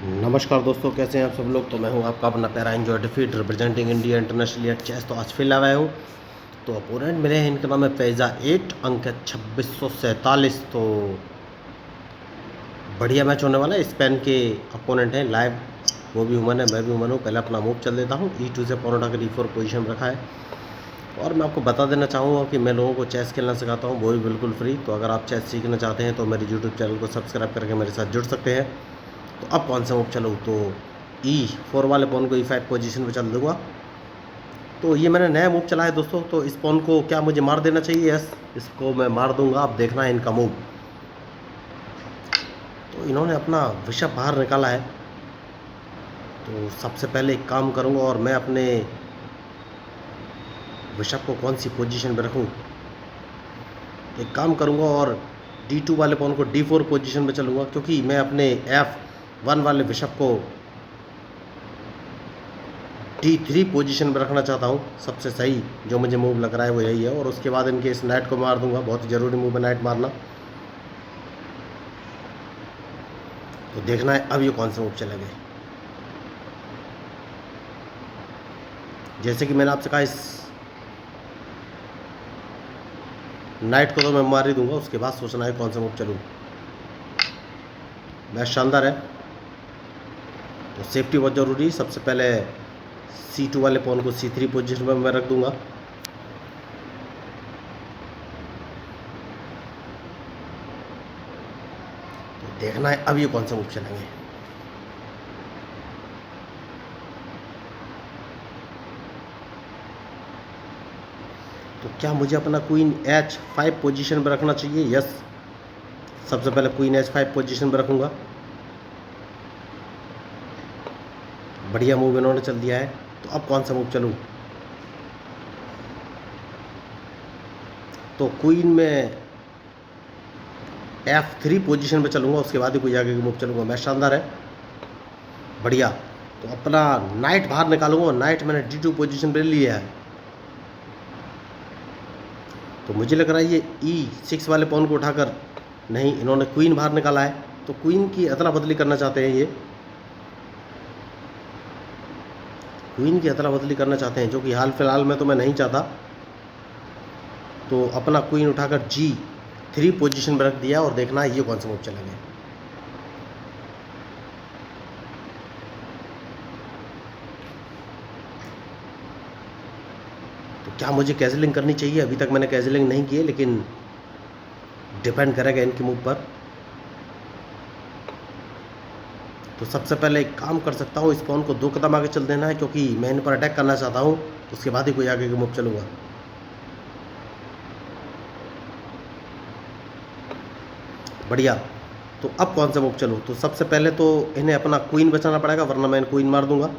नमस्कार दोस्तों, कैसे हैं आप सब लोग। तो मैं हूं आपका अपना प्यारा enjoy defeat representing India international at chess. तो आज फिर लाया हूं। तो अपोनेंट मेरे हैं, इनका नाम है फैज़ा 8, अंक है 2647। तो बढ़िया मैच होने वाला है। स्पेन के अपोनेंट हैं लाइव, वो भी ह्यूमन है, मैं भी ह्यूमन हूँ। पहले अपना मूव चल देता हूँ। E2 से अपोनेंट आकर E4 पोजीशन रखा है। और मैं आपको बता देना चाहूँगा कि मैं लोगों को चेस खेलना सिखाता हूँ, वो भी बिल्कुल फ्री। तो अगर आप चेस सीखना चाहते हैं तो मेरे यूट्यूब चैनल को सब्सक्राइब करके मेरे साथ जुड़ सकते हैं। तो अब कौन सा मूव चलूँ, तो E4 वाले पॉन को E5 पोजीशन पे चल दूंगा। तो ये मैंने नया मूव चला है दोस्तों। तो इस पॉन को क्या मुझे मार देना चाहिए? यस, इसको मैं मार दूंगा। अब देखना है इनका मूव। तो इन्होंने अपना बिशप बाहर निकाला है। तो सबसे पहले एक काम करूंगा और मैं अपने बिशप को कौन सी पोजीशन पे रखूं, एक काम करूंगा और D2 वाले पॉन को D4 पोजीशन पे चलूंगा, क्योंकि मैं अपने F1 वाले बिशप को D3 पोजीशन पर रखना चाहता हूँ। सबसे सही जो मुझे मूव लग रहा है वो यही है। और उसके बाद इनके इस नाइट को मार दूंगा। बहुत ही ज़रूरी मूव है नाइट मारना। तो देखना है अब ये कौन सा मूव चलेंगे। जैसे कि मैंने आपसे कहा, इस नाइट को तो मैं मार ही दूंगा। उसके बाद सोचना है कौन सा मूव चलूँ। मैच शानदार है। तो सेफ्टी बहुत ज़रूरी है। सबसे पहले C2 वाले पॉन को C3 पोजीशन पर मैं रख दूंगा। तो देखना है अब ये कौन सा मूव चलेंगे। तो क्या मुझे अपना क्वीन H5 पोजीशन पर रखना चाहिए? यस, सबसे पहले क्वीन H5 पोजीशन पर रखूंगा। बढ़िया मूव इन्होंने चल दिया है। तो अब कौन सा मूव चलूं? तो क्वीन में F3 पोजीशन पे चलूंगा। उसके बाद ही कोई आगे का मूव चलूंगा। मैच शानदार है, बढ़िया। तो अपना नाइट बाहर निकालूंगा और नाइट मैंने D2 पोजीशन पे लिया है। तो मुझे लग रहा है ये E6 वाले पॉन को उठाकर, नहीं, इन्होंने क्वीन बाहर निकाला है। तो क्वीन की अदला बदली करना चाहते हैं ये, क्वीन की अदला बदली करना चाहते हैं, जो कि हाल फिलहाल में तो मैं नहीं चाहता। तो अपना क्वीन उठाकर G3 पोजीशन पर रख दिया और देखना है ये कौन सा मूव चलेंगे। तो क्या मुझे कैजलिंग करनी चाहिए? अभी तक मैंने कैजलिंग नहीं की है, लेकिन डिपेंड करेगा इनके मूव पर। तो सबसे पहले एक काम कर सकता हूँ, इस पॉन को 2 कदम आगे चल देना है, क्योंकि मैं इन पर अटैक करना चाहता हूँ। उसके बाद ही कोई आगे का मूव चलूँगा। बढ़िया। तो अब कौन सा मूव चलूँ? तो सबसे पहले तो इन्हें अपना क्वीन बचाना पड़ेगा, वरना मैं क्वीन मार दूंगा।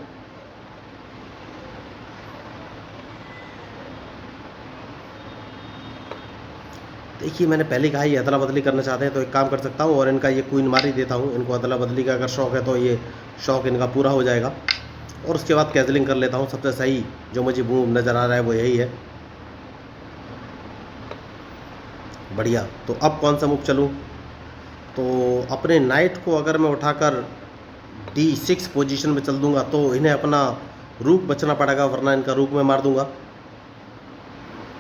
देखिए, मैंने पहले कहा ये अदला बदली करना चाहते हैं, तो एक काम कर सकता हूँ और इनका ये क्वीन मार ही देता हूँ। इनको अदला बदली का अगर शौक है तो ये शौक इनका पूरा हो जाएगा। और उसके बाद कैजलिंग कर लेता हूँ। सबसे सही जो मुझे मूव नज़र आ रहा है वो यही है। बढ़िया। तो अब कौन सा मूव चलूँ? तो अपने नाइट को अगर मैं उठाकर D6 पोजीशन में चल दूंगा तो इन्हें अपना रूक बचना पड़ेगा, वरना इनका रूक मैं मार दूंगा।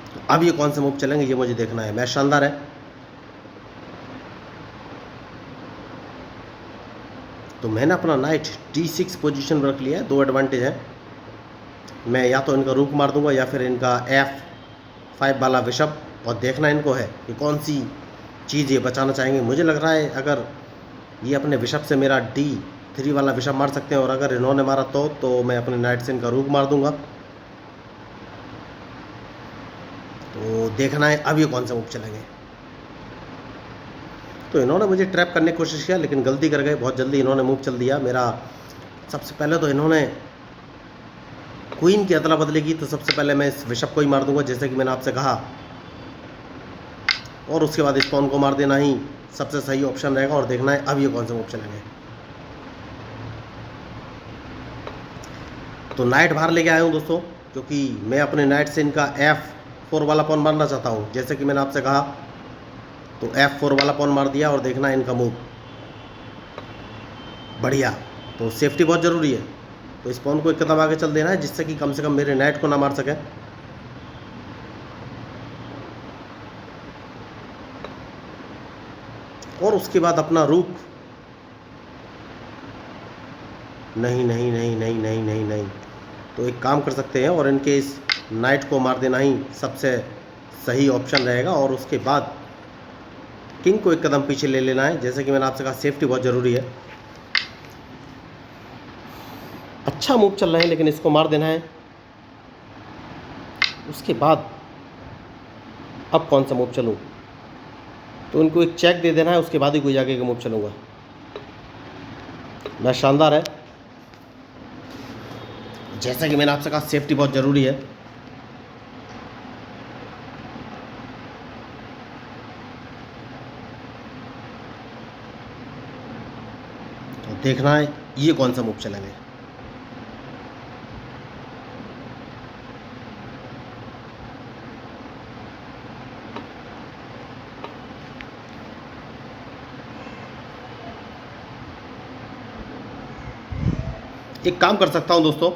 तो अब ये कौन से मूव चलेंगे ये मुझे देखना है। मैच शानदार है। तो मैंने अपना नाइट D6 पोजीशन पर रख लिया है। 2 एडवांटेज है। मैं या तो इनका रूक मार दूंगा या फिर इनका F5 वाला बिशप। और देखना इनको है कि कौन सी चीज़ ये बचाना चाहेंगे। मुझे लग रहा है अगर ये अपने बिशप से मेरा D3 वाला बिशप मार सकते हैं, और अगर इन्होंने मारा तो मैं अपने नाइट से इनका रूक मार दूंगा। तो देखना है अब ये कौन सा मूव चलेंगे। तो इन्होंने मुझे ट्रैप करने की कोशिश किया, लेकिन गलती कर गए। बहुत जल्दी इन्होंने मूव चल दिया मेरा। सबसे पहले तो इन्होंने क्वीन की अदला बदली की, तो सबसे पहले मैं इस बिशप को ही मार दूंगा, जैसे कि मैंने आपसे कहा। और उसके बाद इस पॉन को मार देना ही सबसे सही ऑप्शन रहेगा। और देखना है अब ये कौन सा मूव चलेंगे। तो नाइट बाहर लेके आया हूँ दोस्तों, क्योंकि मैं अपने नाइट से इनका F4 वाला पॉन मारना चाहता हूँ, जैसे कि मैंने आपसे कहा। तो F4 वाला पॉन मार दिया और देखना है इनका मूव। बढ़िया। तो सेफ्टी बहुत ज़रूरी है। तो इस पॉन को एक कदम आगे चल देना है जिससे कि कम से कम मेरे नाइट को ना मार सके। और उसके बाद अपना रूक, नहीं नहीं नहीं नहीं नहीं नहीं नहीं, तो एक काम कर सकते हैं और इनके इस नाइट को मार देना ही सबसे सही ऑप्शन रहेगा। और उसके बाद किंग को एक कदम पीछे ले लेना है। जैसे कि मैंने आपसे कहा, सेफ्टी बहुत ज़रूरी है। अच्छा मूव चल रहे हैं लेकिन इसको मार देना है। उसके बाद अब कौन सा मूव चलूँ, तो उनको एक चेक दे देना है, उसके बाद ही कोई आगे का मूव चलूँगा। मैच शानदार है। जैसा कि मैंने आपसे कहा, सेफ्टी बहुत ज़रूरी है। तो देखना है ये कौन सा मूव चलेंगे। एक काम कर सकता हूं दोस्तों,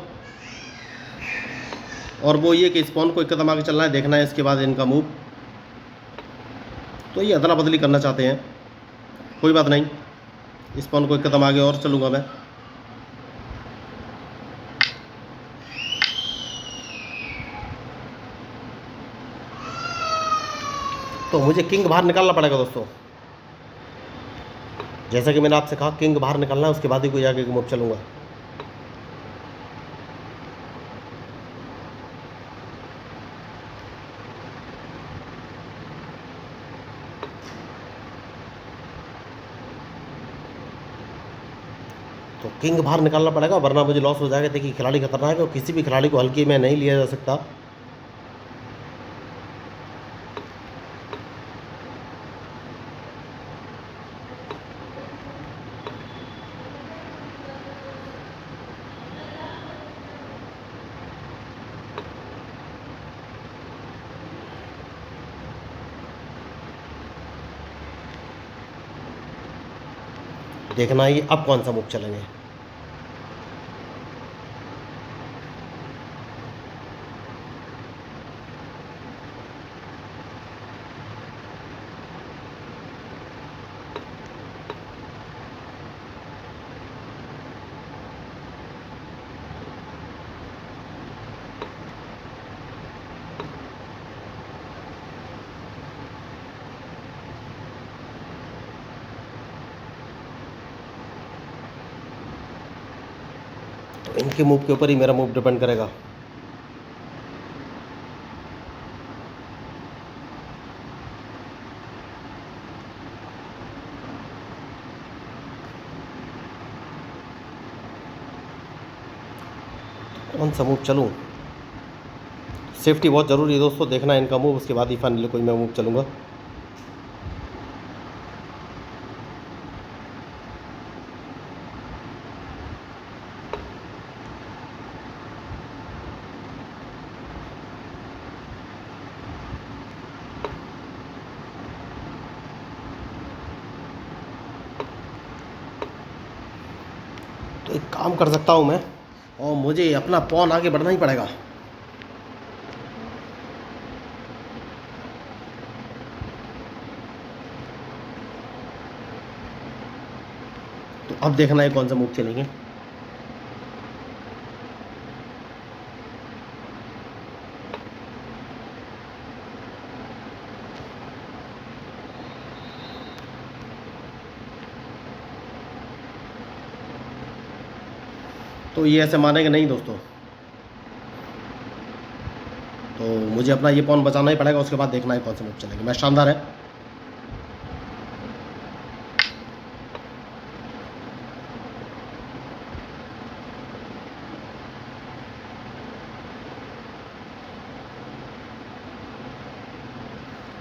और वो ये कि इस पॉन को एक कदम आगे चलना है, देखना है इसके बाद इनका मूव। तो ये अदला बदली करना चाहते हैं, कोई बात नहीं, इस पॉन को एक कदम आगे और चलूँगा मैं। तो मुझे किंग बाहर निकालना पड़ेगा दोस्तों। जैसा कि मैंने आपसे कहा, किंग बाहर निकालना है, उसके बाद ही कोई आगे का मूव चलूँगा। तो किंग बाहर निकालना पड़ेगा, वरना मुझे लॉस हो जाएगा। देखिए, खिलाड़ी खतरनाक है और किसी भी खिलाड़ी को हल्के में नहीं लिया जा सकता। देखना ही अब कौन सा मूव चलेंगे। तो इनके मूव के ऊपर ही मेरा मूव डिपेंड करेगा। कौन सा मूव चलूँ, सेफ्टी बहुत ज़रूरी है दोस्तों। देखना है इनका मूव, उसके बाद ही फाइनली कोई मैं मूव चलूँगा। तो एक काम कर सकता हूँ मैं, और मुझे अपना पॉन आगे बढ़ना ही पड़ेगा। तो अब देखना है कौन सा मूव चलेंगे। तो ये ऐसे मानेंगे नहीं दोस्तों, तो मुझे अपना ये पॉन बचाना ही पड़ेगा। उसके बाद देखना है कौन सा मूव चलेंगे। मैच शानदार है।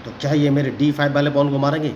तो क्या ये मेरे D5 वाले पॉन को मारेंगे?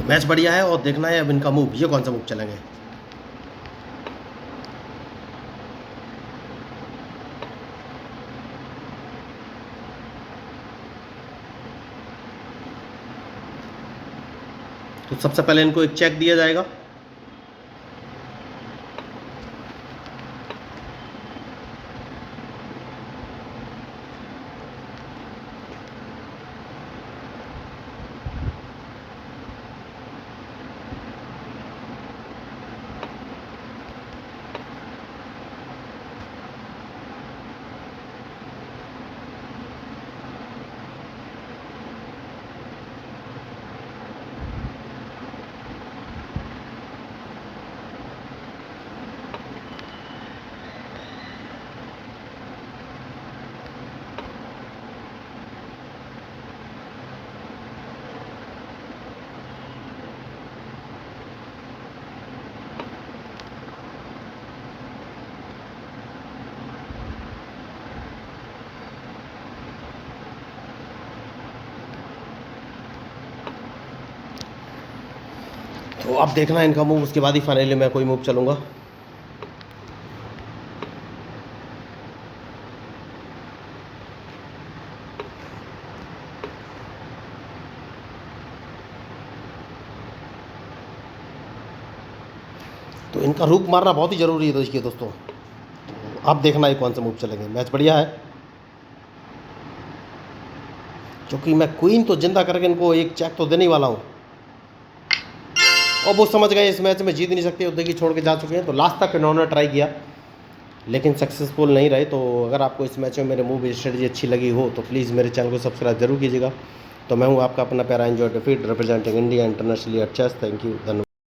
मैच बढ़िया है और देखना है अब इनका मूव, ये कौन सा मूव चलेंगे। तो सबसे पहले इनको एक चेक दिया जाएगा। तो अब देखना है इनका मूव, उसके बाद ही फाइनली मैं कोई मूव चलूँगा। तो इनका रुक मारना बहुत ही ज़रूरी है देखिए दोस्तों। तो अब देखना है कौन सा मूव चलेंगे। मैच बढ़िया है, क्योंकि मैं क्वीन तो जिंदा करके इनको एक चेक तो देने ही वाला हूँ। और वो समझ गए इस मैच में जीत नहीं सकते, देखिए छोड़ के जा चुके हैं। तो लास्ट तक इन्होंने ट्राई किया लेकिन सक्सेसफुल नहीं रहे। तो अगर आपको इस मैच में मेरे मूव स्ट्रेटजी अच्छी लगी हो तो प्लीज़ मेरे चैनल को सब्सक्राइब जरूर कीजिएगा। तो मैं हूँ आपका अपना प्यारा enjoy defeat representing India internationally at chess. Thank you, धन्यवाद।